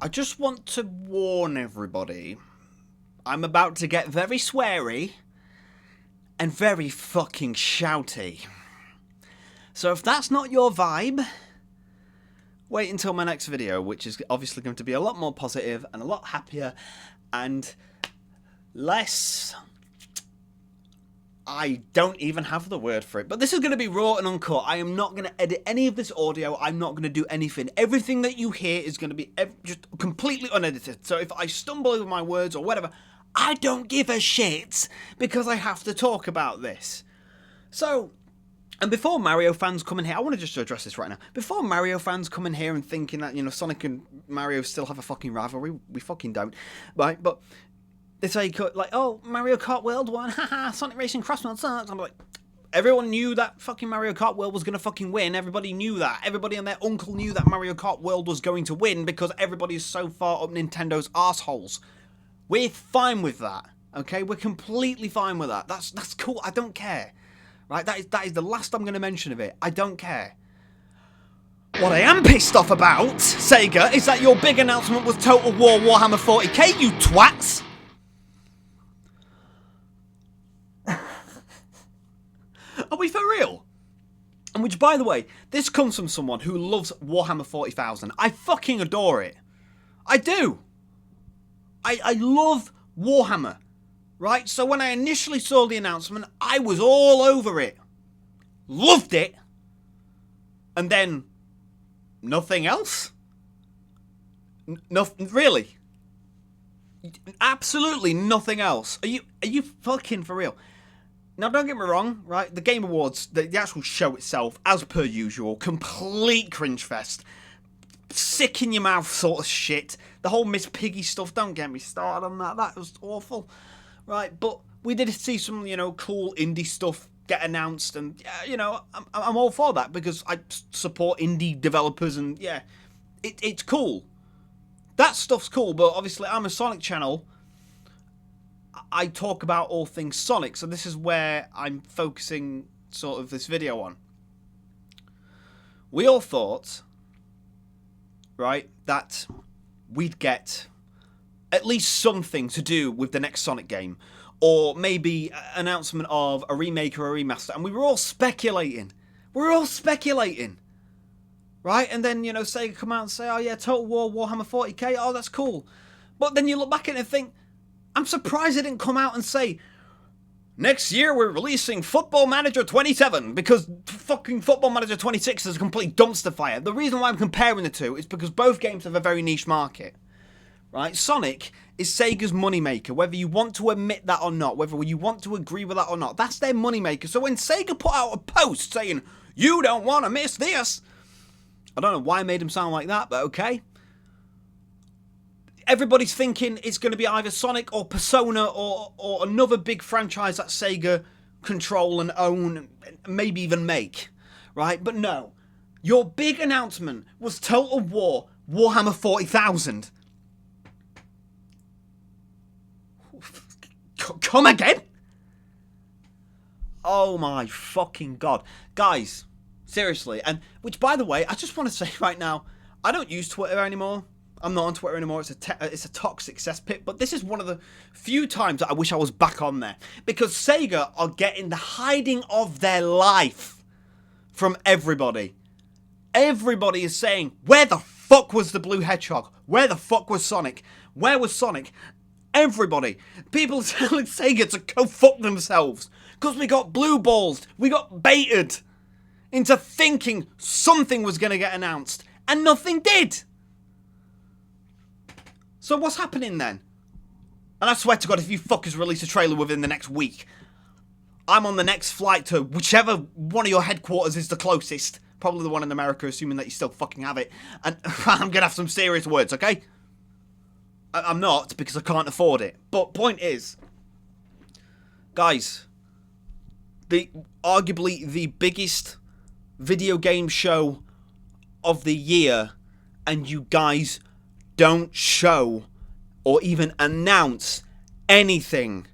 I just want to warn everybody, I'm about to get very sweary and very fucking shouty. So if that's not your vibe, wait until my next video, which is obviously going to be a lot more positive and a lot happier and less... I don't even have the word for it. But this is going to be raw and uncut. I am not going to edit any of this audio. I'm not going to do anything. Everything that you hear is going to be just completely unedited. So if I stumble over my words or whatever, I don't give a shit because I have to talk about this. So, and before Mario fans come in here, I want to just address this right now. Before Mario fans come in here and thinking that, you know, Sonic and Mario still have a fucking rivalry, we fucking don't. Right, but... they say, like, oh, Mario Kart World won, haha, Sonic Racing Cross World sucks. I'm like, everyone knew that fucking Mario Kart World was going to fucking win. Everybody knew that. Everybody and their uncle knew that Mario Kart World was going to win because everybody is so far up Nintendo's arseholes. We're fine with that, okay? We're completely fine with that. That's cool. I don't care, right? That is the last I'm going to mention of it. I don't care. What I am pissed off about, Sega, is that your big announcement was Total War Warhammer 40k, you twats! Are we for real? And which, by the way, this comes from someone who loves Warhammer 40,000. I fucking adore it. I do. I love Warhammer, right? So when I initially saw the announcement, I was all over it. Loved it. And then, nothing else? Nothing, really? Absolutely nothing else. Are you fucking for real? Now, don't get me wrong, right? The Game Awards, the actual show itself, as per usual, complete cringe fest. Sick in your mouth sort of shit. The whole Miss Piggy stuff, don't get me started on that. That was awful, right? But we did see some, you know, cool indie stuff get announced. And, you know, I'm all for that because I support indie developers and, yeah, it's cool. That stuff's cool, but obviously I'm a Sonic channel. I talk about all things Sonic, so this is where I'm focusing sort of this video on. We all thought, right, that we'd get at least something to do with the next Sonic game, or maybe an announcement of a remake or a remaster, and we were all speculating. Right? And then, you know, Sega come out and say, oh yeah, Total War Warhammer 40k, oh that's cool. But then you look back at it and think, I'm surprised they didn't come out and say, next year we're releasing Football Manager 27 because fucking Football Manager 26 is a complete dumpster fire. The reason why I'm comparing the two is because both games have a very niche market. Right? Sonic is Sega's moneymaker, whether you want to admit that or not, whether you want to agree with that or not. That's their moneymaker. So when Sega put out a post saying, you don't want to miss this, I don't know why I made him sound like that, but okay. Everybody's thinking it's going to be either Sonic or Persona or another big franchise that Sega control and own, and maybe even make, right? But no, your big announcement was Total War Warhammer 40,000. Come again? Oh my fucking god. Guys, seriously, and which, by the way, I just want to say right now, I don't use Twitter anymore. I'm not on Twitter anymore. It's a toxic cesspit. But this is one of the few times that I wish I was back on there. Because Sega are getting the hiding of their life from everybody. Everybody is saying, where the fuck was the Blue Hedgehog? Where the fuck was Sonic? Where was Sonic? Everybody. People are telling Sega to go fuck themselves. Because we got blue balls. We got baited into thinking something was going to get announced. And nothing did. So what's happening then? And I swear to God, if you fuckers release a trailer within the next week, I'm on the next flight to whichever one of your headquarters is the closest. Probably the one in America, assuming that you still fucking have it. And I'm going to have some serious words, okay? I'm not, because I can't afford it. But point is, guys, arguably the biggest video game show of the year, and you guys don't show or even announce anything.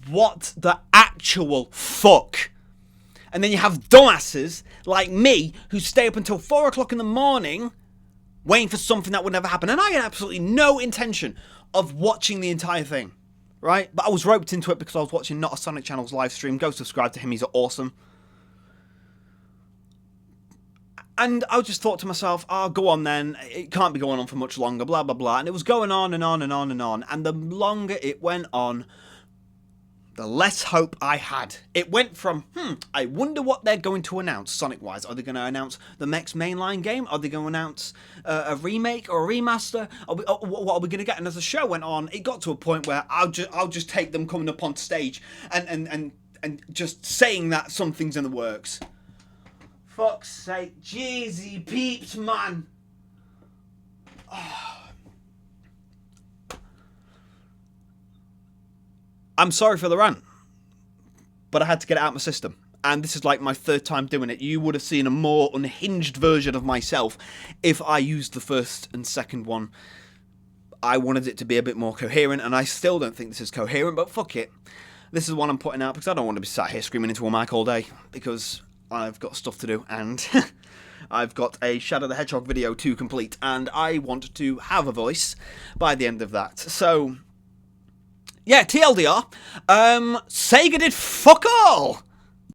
What the actual fuck? And then you have dumbasses like me who stay up until 4 o'clock in the morning waiting for something that would never happen. And I had absolutely no intention of watching the entire thing, right? But I was roped into it because I was watching Not a Sonic Channel's live stream. Go subscribe to him, he's awesome. And I just thought to myself, oh, go on then, it can't be going on for much longer, blah, blah, blah. And it was going on and on and on and on. And the longer it went on, the less hope I had. It went from, I wonder what they're going to announce Sonic-wise. Are they going to announce the next mainline game? Are they going to announce a remake or a remaster? What are we going to get? And as the show went on, it got to a point where I'll just take them coming up on stage and just saying that something's in the works. Fuck's sake, Jeezy peeps, man. Oh. I'm sorry for the rant, but I had to get it out of my system. And this is like my third time doing it. You would have seen a more unhinged version of myself if I used the first and second one. I wanted it to be a bit more coherent, and I still don't think this is coherent, but fuck it. This is the one I'm putting out because I don't want to be sat here screaming into a mic all day, because I've got stuff to do, and I've got a Shadow the Hedgehog video to complete, and I want to have a voice by the end of that. So, yeah, TLDR, Sega did fuck all!